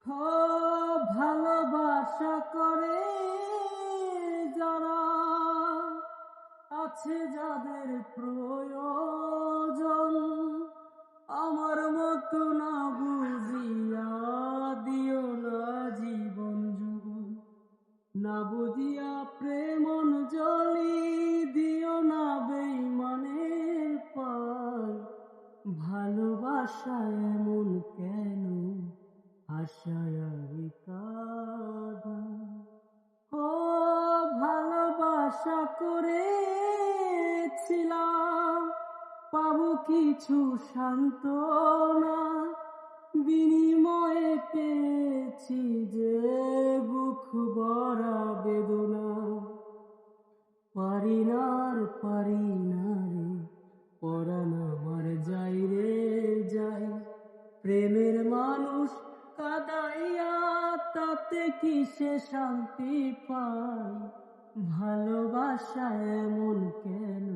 ও ভালোবাসা করে যারা, আছে যাদের প্রয়োজন, আমার মতো না বুঝিয়া দিও না জীবন যুগল, না বুঝিয়া প্রেম অঞ্জলি দিও না বেঈমানের পায়। ভালোবাসা এমন কেন, আশায় আমি কাঁদা। ও ভালোবাসা করেছিলাম, পাবো কিছু সান্ত্বনা, বিনিময়ে পেয়েছি যে বুক ভরা বেদনা। পারি না রে, পরাণ আমার যাই রে যাই, প্রেমের মানুষ কাঁদাইয়া তাতে কি সে শান্তি পায়। ভালোবাসা এমন কেন,